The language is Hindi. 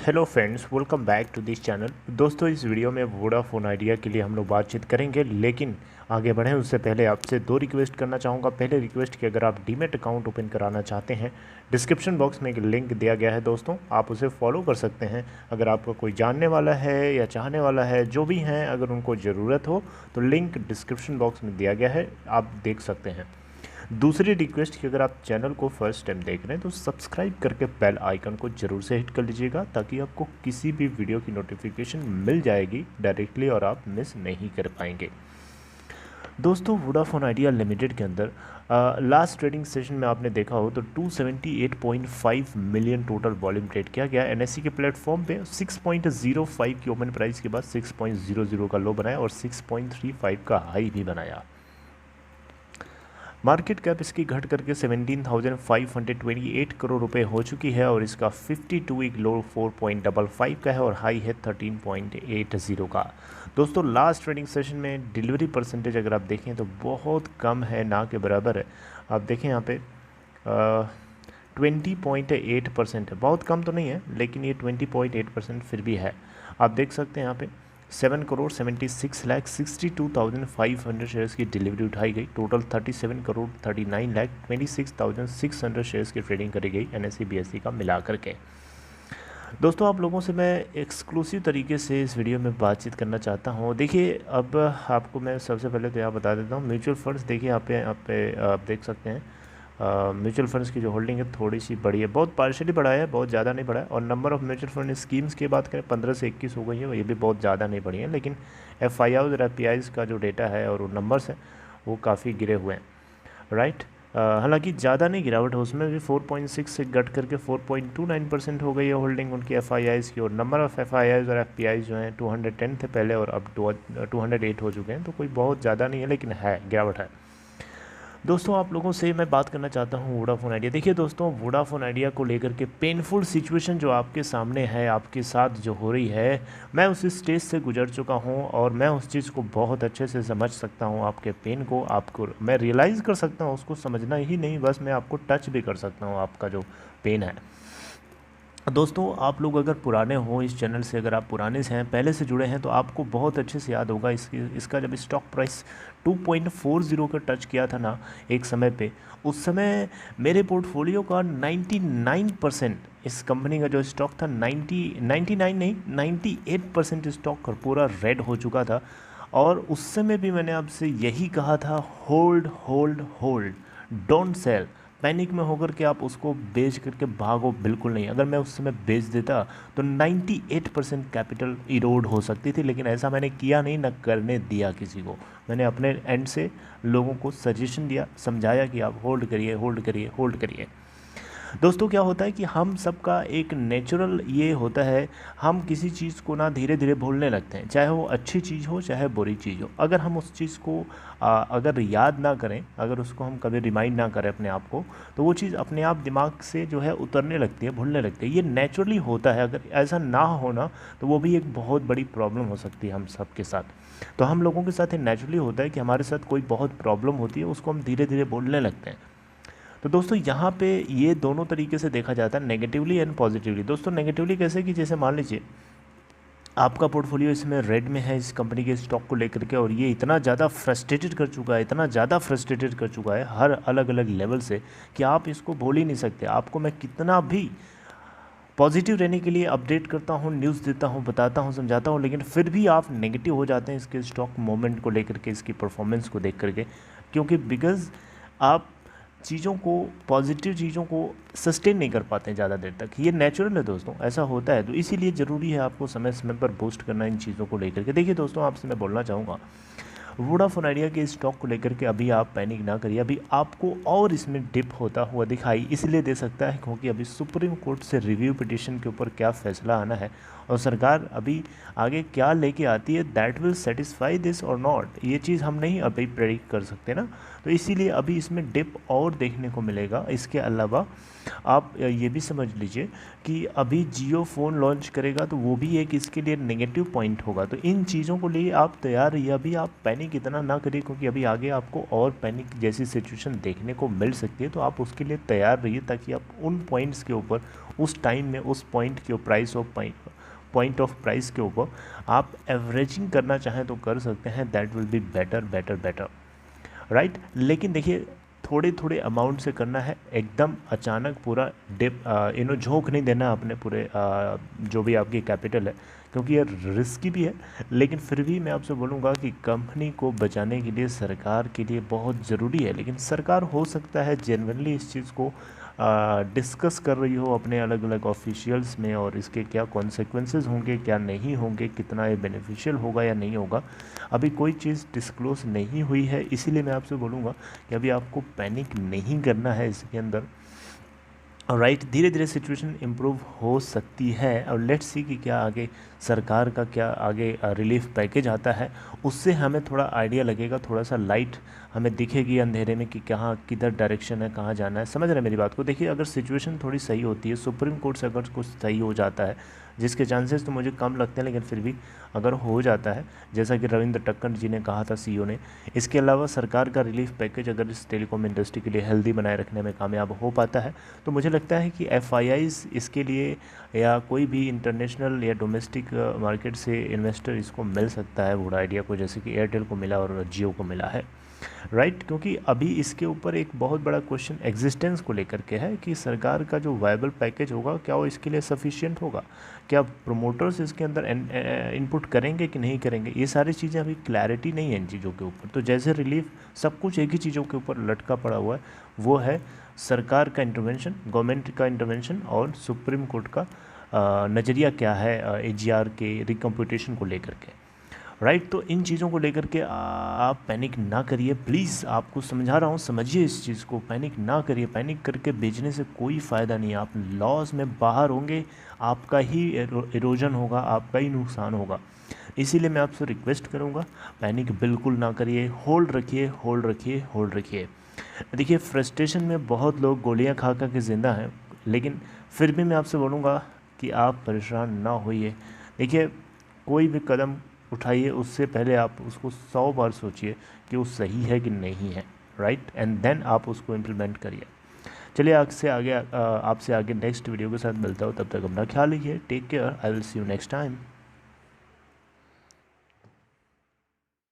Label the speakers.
Speaker 1: Hello friends, welcome back to this channel. दोस्तों, इस वीडियो में वोडाफोन आइडिया के लिए हम लोग बातचीत करेंगे, लेकिन आगे बढ़ें उससे पहले आपसे दो रिक्वेस्ट करना चाहूँगा। पहले रिक्वेस्ट कि अगर आप डीमेट अकाउंट ओपन कराना चाहते हैं, डिस्क्रिप्शन बॉक्स में एक लिंक दिया गया है दोस्तों, आप उसे फॉलो कर सकते हैं। अगर आपका कोई जानने वाला है या चाहने वाला है, जो भी हैं, अगर उनको ज़रूरत हो तो लिंक डिस्क्रिप्शन बॉक्स में दिया गया है, आप देख सकते हैं। दूसरी रिक्वेस्ट कि अगर आप चैनल को फर्स्ट टाइम देख रहे हैं तो सब्सक्राइब करके बेल आइकन को ज़रूर से हिट कर लीजिएगा, ताकि आपको किसी भी वीडियो की नोटिफिकेशन मिल जाएगी डायरेक्टली और आप मिस नहीं कर पाएंगे। दोस्तों, वोडाफोन आइडिया लिमिटेड के अंदर लास्ट ट्रेडिंग सेशन में आपने देखा हो तो 278.5 मिलियन टोटल वॉल्यूम ट्रेड किया गया एनएससी के प्लेटफॉर्म पे। 6.05 की ओपन प्राइस के बाद 6.00 का लो बनाया और 6.35 का हाई भी बनाया। मार्केट कैप इसकी घट करके 17,528 करोड़ रुपए हो चुकी है और इसका 52 वीक लो 4.55 का है और हाई है 13.80 का। दोस्तों, लास्ट ट्रेडिंग सेशन में डिलीवरी परसेंटेज अगर आप देखें तो बहुत कम है, ना के बराबर है। आप देखें यहाँ पे 20.8% है, बहुत कम तो नहीं है, लेकिन ये 20.8% फिर भी है। आप देख सकते हैं यहाँ पे 7,76,62,500 शेयर्स की डिलीवरी उठाई गई। टोटल 37,39,26,600 शेयर्स की ट्रेडिंग करी गई एनएससी बीएससी का मिला करके। दोस्तों, आप लोगों से मैं एक्सक्लूसिव तरीके से इस वीडियो में बातचीत करना चाहता हूँ। देखिए, अब आपको मैं सबसे पहले तो यहाँ बता देता हूँ, म्यूचुअल फंड्स देखिए यहाँ पे आप देख सकते हैं। म्यूचुअल फंड्स की जो होल्डिंग है थोड़ी सी बड़ी है, बहुत पार्शियली बढ़ा है, बहुत ज़्यादा नहीं बढ़ा है। और number of mutual fund schemes की बात करें 15 से 21 हो गई है, ये भी बहुत ज़्यादा नहीं बढ़ी है। लेकिन FIIs और FPIs का जो डेटा है और वो नंबर्स हैं वो काफ़ी गिरे हुए हैं, राइट। हालांकि ज़्यादा नहीं गिरावट है, उसमें भी 4.6 से घट करके 4.29% हो गई है होल्डिंग उनकी FIIs की। और नंबर ऑफ़ FIIs और FPIs जो हैं 210 थे पहले और अब 208 हो चुके हैं, तो कोई बहुत ज़्यादा नहीं है, लेकिन है गिरावट है। दोस्तों, आप लोगों से मैं बात करना चाहता हूँ वोडाफोन आइडिया। देखिए दोस्तों, वोडाफोन आइडिया को लेकर के पेनफुल सिचुएशन जो आपके सामने है, आपके साथ जो हो रही है, मैं उस स्टेज से गुजर चुका हूँ और मैं उस चीज़ को बहुत अच्छे से समझ सकता हूँ। आपके पेन को आपको मैं रियलाइज़ कर सकता हूँ, उसको समझना ही नहीं, बस मैं आपको टच भी कर सकता हूँ आपका जो पेन है। दोस्तों, आप लोग अगर पुराने हो इस चैनल से, अगर आप पुराने से हैं, पहले से जुड़े हैं, तो आपको बहुत अच्छे से याद होगा इसका जब स्टॉक प्राइस 2.40 का टच किया था ना एक समय पे, उस समय मेरे पोर्टफोलियो का 99% इस कंपनी का जो स्टॉक था 98% स्टॉक पूरा रेड हो चुका था। और उस समय भी मैंने आपसे यही कहा था, hold hold hold, don't sell. Panic में होकर के आप उसको बेच करके भागो बिल्कुल नहीं। अगर मैं उस समय बेच देता तो 98% कैपिटल इरोड हो सकती थी, लेकिन ऐसा मैंने किया नहीं, ना करने दिया किसी को। मैंने अपने एंड से लोगों को सजेशन दिया, समझाया कि आप होल्ड करिए, होल्ड करिए, होल्ड करिए। दोस्तों, क्या होता है कि हम सबका एक नेचुरल ये होता है, हम किसी चीज़ को ना धीरे धीरे भूलने लगते हैं, चाहे वो अच्छी चीज़ हो चाहे बुरी चीज़ हो। अगर हम उस चीज़ को अगर याद ना करें, अगर उसको हम कभी रिमाइंड ना करें अपने आप को, तो वो चीज़ अपने आप दिमाग से जो है उतरने लगती है, भूलने लगती है। ये नेचुरली होता है। अगर ऐसा ना होना तो वो भी एक बहुत बड़ी प्रॉब्लम हो सकती है हम सब के साथ। तो हम लोगों के साथ ये नेचुरली होता है कि हमारे साथ कोई बहुत प्रॉब्लम होती है, उसको हम धीरे धीरे भूलने लगते हैं। तो दोस्तों, यहाँ पे ये दोनों तरीके से देखा जाता है, नेगेटिवली एंड पॉजिटिवली। दोस्तों, नेगेटिवली कैसे कि जैसे मान लीजिए आपका पोर्टफोलियो इसमें रेड में है इस कंपनी के स्टॉक को लेकर के, और ये इतना ज़्यादा फ्रस्ट्रेटेड कर चुका है, इतना ज़्यादा फ्रस्ट्रेटेड कर चुका है हर अलग अलग लेवल से, कि आप इसको भूल ही नहीं सकते। आपको मैं कितना भी पॉजिटिव रहने के लिए अपडेट करता हूँ, न्यूज़ देता हूँ, बताता हूँ, समझाता हूँ, लेकिन फिर भी आप नेगेटिव हो जाते हैं इसके स्टॉक मोमेंट को लेकर के, इसकी परफॉर्मेंस को देख करके। क्योंकि बिकॉज़ आप चीज़ों को, पॉजिटिव चीज़ों को सस्टेन नहीं कर पाते हैं ज़्यादा देर तक। ये नेचुरल है दोस्तों, ऐसा होता है। तो इसीलिए ज़रूरी है आपको समय समय पर बूस्ट करना इन चीज़ों को लेकर के। देखिए दोस्तों, आपसे मैं बोलना चाहूँगा, वोडाफोन आइडिया के स्टॉक को लेकर के अभी आप पैनिक ना करिए। अभी आपको और इसमें डिप होता हुआ दिखाई इसलिए दे सकता है क्योंकि अभी सुप्रीम कोर्ट से रिव्यू पिटीशन के ऊपर क्या फ़ैसला आना है और सरकार अभी आगे क्या लेके आती है, दैट विल सेटिस्फाई दिस और नॉट, ये चीज़ हम नहीं अभी प्रेडिक्ट कर सकते ना। तो इसीलिए अभी इसमें डिप और देखने को मिलेगा। इसके अलावा आप ये भी समझ लीजिए कि अभी जियो फ़ोन लॉन्च करेगा, तो वो भी एक इसके लिए नेगेटिव पॉइंट होगा। तो इन चीज़ों को लिए आप तैयार रहिए, अभी आप पैनिक पैनिक इतना ना करिए, क्योंकि अभी आगे आपको और पैनिक जैसी सिचुएशन देखने को मिल सकती है। तो आप उसके लिए तैयार रहिए, ताकि आप उन पॉइंट्स के ऊपर उस टाइम में उस पॉइंट के पॉइंट ऑफ प्राइस के ऊपर आप एवरेजिंग करना चाहें तो कर सकते हैं। That will be better better better, right. लेकिन देखिए, थोड़े थोड़े अमाउंट से करना है, एकदम अचानक पूरा डिप झोंक नहीं देना अपने पूरे जो भी आपकी कैपिटल है, क्योंकि ये रिस्की भी है। लेकिन फिर भी मैं आपसे बोलूँगा कि कंपनी को बचाने के लिए सरकार के लिए बहुत ज़रूरी है। लेकिन सरकार हो सकता है जेन्युइनली इस चीज़ को डिस्कस कर रही हो अपने अलग अलग ऑफिशियल्स में, और इसके क्या कॉन्सिक्वेंसेस होंगे क्या नहीं होंगे, कितना ये बेनिफिशियल होगा या नहीं होगा, अभी कोई चीज़ डिस्क्लोज नहीं हुई है। इसीलिए मैं आपसे बोलूँगा कि अभी आपको पैनिक नहीं करना है इसके अंदर, राइट। धीरे धीरे सिचुएशन इम्प्रूव हो सकती है, और लेट्स सी कि क्या आगे सरकार का क्या आगे रिलीफ पैकेज आता है, उससे हमें थोड़ा आइडिया लगेगा, थोड़ा सा लाइट हमें दिखेगी अंधेरे में कि कहाँ किधर डायरेक्शन है, कहाँ जाना है। समझ रहे हैं मेरी बात को? देखिए, अगर सिचुएशन थोड़ी सही होती है, सुप्रीम कोर्ट से अगर कुछ सही हो जाता है, जिसके चांसेस तो मुझे कम लगते हैं, लेकिन फिर भी अगर हो जाता है, जैसा कि रविंद्र टक्कर जी ने कहा था, सीईओ ने, इसके अलावा सरकार का रिलीफ पैकेज अगर इस टेलीकॉम इंडस्ट्री के लिए हेल्दी बनाए रखने में कामयाब हो पाता है, तो मुझे लगता है कि एफआईआईज़ इसके लिए या कोई भी इंटरनेशनल या डोमेस्टिक मार्केट से इन्वेस्टर इसको मिल सकता है वोडा आइडिया को, जैसे कि एयरटेल को मिला और जियो को मिला है, राइट। क्योंकि अभी इसके ऊपर एक बहुत बड़ा क्वेश्चन एग्जिस्टेंस को लेकर के है कि सरकार का जो वायबल पैकेज होगा क्या वो इसके लिए सफिशिएंट होगा, क्या प्रोमोटर्स इसके अंदर इनपुट करेंगे कि नहीं करेंगे। ये सारी चीज़ें अभी क्लैरिटी नहीं है इन चीज़ों के ऊपर। तो जैसे रिलीफ सब कुछ एक ही चीज़ों के ऊपर लटका पड़ा हुआ है, वो है सरकार का इंटरवेंशन, गवर्नमेंट का इंटरवेंशन, और सुप्रीम कोर्ट का नज़रिया क्या है एजीआर के रिकम्पिटेशन को लेकर के, राइट। तो इन चीज़ों को लेकर के आप पैनिक ना करिए प्लीज़, आपको समझा रहा हूँ, समझिए इस चीज़ को, पैनिक ना करिए। पैनिक करके बेचने से कोई फ़ायदा नहीं है, आप लॉस में बाहर होंगे, आपका ही इरोजन होगा, आपका ही नुकसान होगा। इसीलिए मैं आपसे रिक्वेस्ट करूँगा, पैनिक बिल्कुल ना करिए, होल्ड रखिए होल्ड रखिए होल्ड रखिए। देखिए, फ्रस्ट्रेशन में बहुत लोग गोलियाँ खा खा के ज़िंदा हैं, लेकिन फिर भी मैं आपसे बोलूँगा कि आप परेशान ना होइए। देखिए, कोई भी कदम उठाइए उससे पहले आप उसको 100 बार सोचिए कि वो सही है कि नहीं है, राइट, एंड देन आप उसको इम्प्लीमेंट करिए। चलिए, आपसे आगे नेक्स्ट वीडियो के साथ मिलता हूँ, तब तक अपना ख्याल रखिए, take care, I will see you next time.